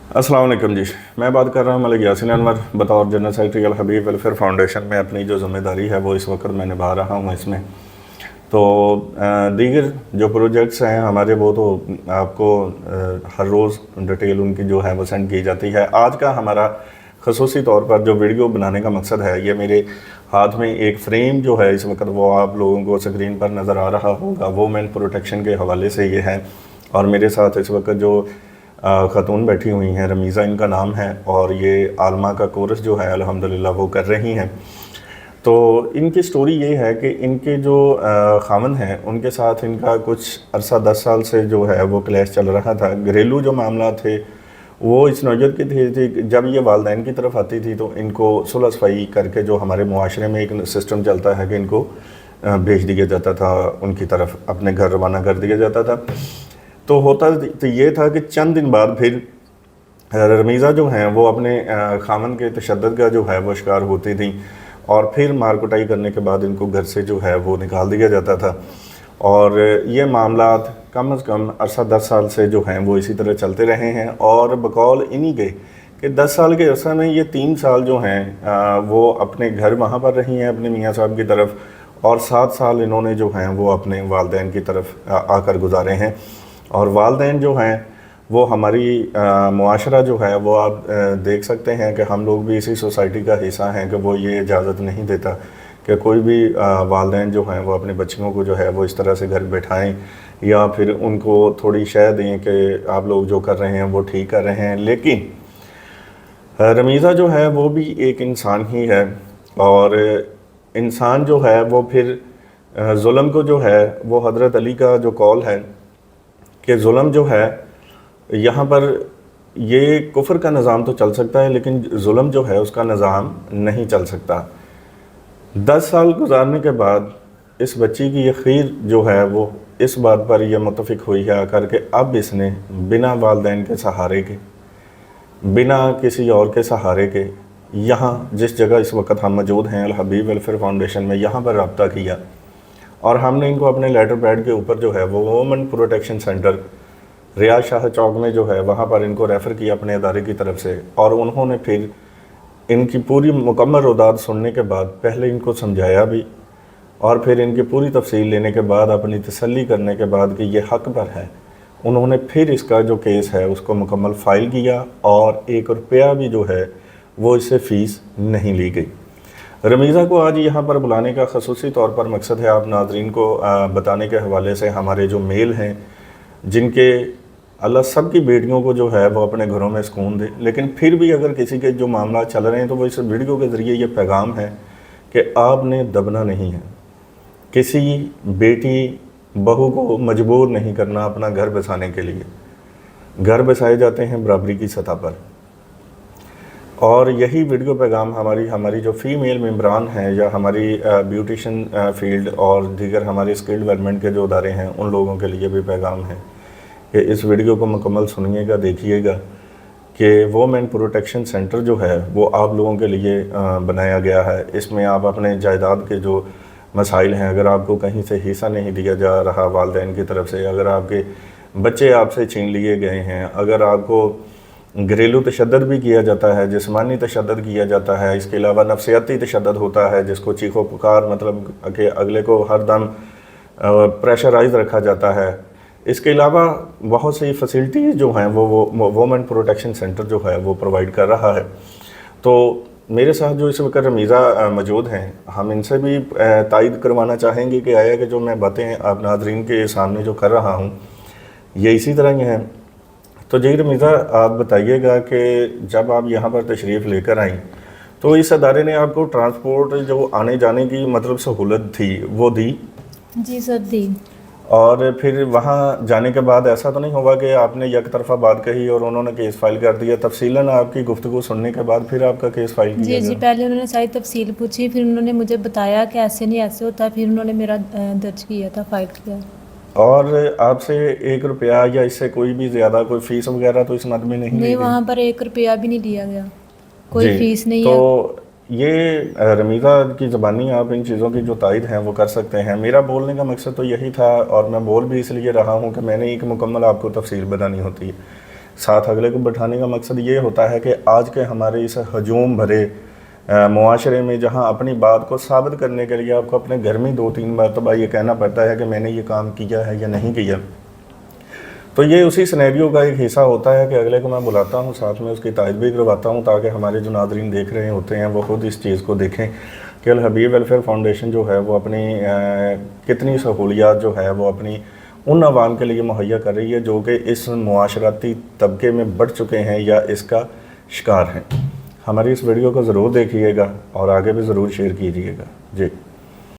अस्सलाम वालेकुम जी। मैं बात कर रहा हूँ मलिक यासिन अनवर बतौर जनरल सेक्रेटरी अल हबीब वेलफेयर फाउंडेशन में। अपनी जो ज़िम्मेदारी है वो इस वक्त मैं निभा रहा हूँ इसमें। तो दीगर जो प्रोजेक्ट्स हैं हमारे वो तो आपको हर रोज़ डिटेल उनकी जो है वो सेंड की जाती है। आज का हमारा खसूसी तौर पर जो वीडियो बनाने का मकसद है, ये मेरे हाथ में एक फ्रेम जो है इस वक्त वो आप लोगों को स्क्रीन पर नज़र आ रहा होगा, वुमेन प्रोटेक्शन के हवाले से ये है। और मेरे साथ इस वक्त जो ख़ातून बैठी हुई हैं, रमीज़ा इनका नाम है, और ये आलमा का कोर्स जो है अल्हम्दुलिल्लाह वो कर रही हैं। तो इनकी स्टोरी ये है कि इनके जो ख़ावंद हैं उनके साथ इनका कुछ अरसा 10 साल से जो है वो क्लैश चल रहा था। घरेलू जो मामला थे वो इस नौजत की थी जब ये वालदैन की तरफ आती थी तो इनको सुलह सफाई करके जो हमारे मुआशरे में एक सिस्टम चलता है कि इनको भेज दिया जाता था, उनकी तरफ अपने घर रवाना कर दिया जाता था। तो होता तो ये था कि चंद दिन बाद फिर रमीज़ा जो हैं वो अपने ख़ावंद के तशद्दुद का जो है वो शिकार होती थी, और फिर मार कुटाई करने के बाद इनको घर से जो है वो निकाल दिया जाता था। और ये मामलात कम अज़ कम अरसा 10 साल से जो हैं वो इसी तरह चलते रहे हैं। और बकौल इन्हीं के कि 10 साल के अरसा में ये 3 साल जो हैं वो अपने घर वहाँ पर रही हैं अपने मियाँ साहब की तरफ, और 7 साल इन्होंने जो हैं वो अपने वालदैन की तरफ आकर गुजारे हैं। और वालदैन जो हैं वो हमारी मुआशरा जो है वो आप देख सकते हैं कि हम लोग भी इसी सोसाइटी का हिस्सा हैं कि वो ये इजाज़त नहीं देता कि कोई भी वालदैन जो हैं वो अपने बच्चियों को जो है वो इस तरह से घर बैठाएं या फिर उनको थोड़ी शय दें कि आप लोग जो कर रहे हैं वो ठीक कर रहे हैं। लेकिन रमीज़ा जो है वो भी एक इंसान ही है, और इंसान जो है वो फिर जुल्म को जो है वो हज़रत अली का जो कौल है कि जुल्म जो है यहाँ पर ये कुफ्र का निज़ाम तो चल सकता है लेकिन जुल्म जो है उसका निज़ाम नहीं चल सकता। 10 साल गुजारने के बाद इस बच्ची की यकीर जो है वो इस बात पर यह मुत्तफ़िक हुई है आकर के अब इसने बिना वालदैन के सहारे के, बिना किसी और के सहारे के, यहाँ जिस जगह इस वक्त हम मौजूद हैं अल हबीब वेलफेयर फाउंडेशन में, यहाँ पर रब्ता किया। और हमने इनको अपने लेटर पैड के ऊपर जो है वो वुमेन प्रोटेक्शन सेंटर रियाज शाह चौक में जो है वहाँ पर इनको रेफ़र किया अपने अदारे की तरफ से। और उन्होंने फिर इनकी पूरी मुकम्मल रुदात सुनने के बाद पहले इनको समझाया भी, और फिर इनकी पूरी तफसील लेने के बाद अपनी तसल्ली करने के बाद कि ये हक़ पर है, उन्होंने फिर इसका जो केस है उसको मुकम्मल फ़ाइल किया, और 1 रुपया भी जो है वो इससे फ़ीस नहीं ली गई। रमीज़ा को आज यहाँ पर बुलाने का खसूसी तौर पर मकसद है आप नाज़रीन को बताने के हवाले से हमारे जो मेल हैं जिनके अल्लाह सब की बेटियों को जो है वो अपने घरों में सुकून दे, लेकिन फिर भी अगर किसी के जो मामला चल रहे हैं तो वो इस वीडियो के ज़रिए ये पैगाम है कि आपने दबना नहीं है, किसी बेटी बहू को मजबूर नहीं करना अपना घर बसाने के लिए। घर बसाए जाते हैं बराबरी की सतह पर, और यही वीडियो पैगाम हमारी जो फ़ीमेल मेम्बरान हैं या हमारी ब्यूटिशन फील्ड और दीगर हमारे स्किल डेवलपमेंट के जो अदारे हैं उन लोगों के लिए भी पैगाम है कि इस वीडियो को मुकम्मल सुनिएगा, देखिएगा कि वुमेन प्रोटेक्शन सेंटर जो है वो आप लोगों के लिए बनाया गया है। इसमें आप अपने जायदाद के जो मसाइल हैं, अगर आपको कहीं से हिस्सा नहीं दिया जा रहा वालदैन की तरफ से, अगर आपके बच्चे आपसे छीन लिए गए हैं, अगर आपको घरेलू तशद्दुद भी किया जाता है, जिस्मानी तशद्दुद किया जाता है, इसके अलावा नफसियाती तशद्दुद होता है जिसको चीखो पुकार मतलब कि अगले को हर दम प्रेशराइज रखा जाता है। इसके अलावा बहुत सी फैसिलिटीज़ जो हैं वो वुमेन प्रोटेक्शन सेंटर जो है वो प्रोवाइड कर रहा है। तो मेरे साथ जो इस वक्त रमीज़ा मौजूद हैं, हम इनसे भी तायद करवाना चाहेंगे कि आया कि जो मैं बातें आप नाज़रीन के सामने जो कर रहा हूँ ये इसी तरह ही हैं। तो जी रमीज़ा, आप बताइएगा कि जब आप यहाँ पर तशरीफ़ लेकर आईं तो इस अदारे ने आपको ट्रांसपोर्ट जो आने जाने की मतलब सहूलत थी वो दी? जी सर, दी। और फिर वहाँ जाने के बाद ऐसा तो नहीं होगा कि आपने एक तरफा बात कही और उन्होंने केस फाइल कर दिया? तफसीलन आपकी गुफ्तगू सुनने के बाद फिर आपका केस फाइल किया जी, गया? पहले उन्होंने सारी तफसील पूछी, फिर उन्होंने मुझे बताया कि ऐसे नहीं ऐसे होता, फिर उन्होंने मेरा दर्ज किया था, फाइल किया। और आपसे 1 रुपया या इससे कोई भी ज़्यादा कोई फ़ीस वगैरह तो इस मद में नहीं ली नहीं, गई? वहाँ पर 1 रुपया भी नहीं लिया गया, कोई जी, फ़ीस नहीं है। तो ये रमीज़ा की ज़बानी आप इन चीज़ों की जो तायद हैं वो कर सकते हैं। मेरा बोलने का मकसद तो यही था, और मैं बोल भी इसलिए रहा हूँ कि मैंने एक मुकम्मल आपको तफसील बतानी होती है ساتھ اگلے کو بٹھانے کا مقصد یہ ہوتا ہے کہ آج کے ہمارے اس ہجوم بھرے معاشرے میں جہاں اپنی بات کو ثابت کرنے کے لیے آپ کو اپنے گھر میں 2-3 مرتبہ یہ کہنا پڑتا ہے کہ میں نے یہ کام کیا ہے یا نہیں کیا، تو یہ اسی سینیریو کا ایک حصہ ہوتا ہے کہ اگلے کو میں بلاتا ہوں، ساتھ میں اس کی تائید بھی کرواتا ہوں تاکہ ہمارے جو ناظرین دیکھ رہے ہوتے ہیں وہ خود اس چیز کو دیکھیں کہ الحبیب ویلفیئر فاؤنڈیشن جو ہے وہ اپنی کتنی سہولیات جو ہے وہ اپنی ان عوام کے لیے مہیا کر رہی ہے جو کہ اس معاشرتی طبقے میں بڑھ چکے ہیں یا اس کا شکار ہیں۔ ہماری اس ویڈیو کو ضرور دیکھیے گا اور آگے بھی ضرور شیئر کیجیے گا۔ جی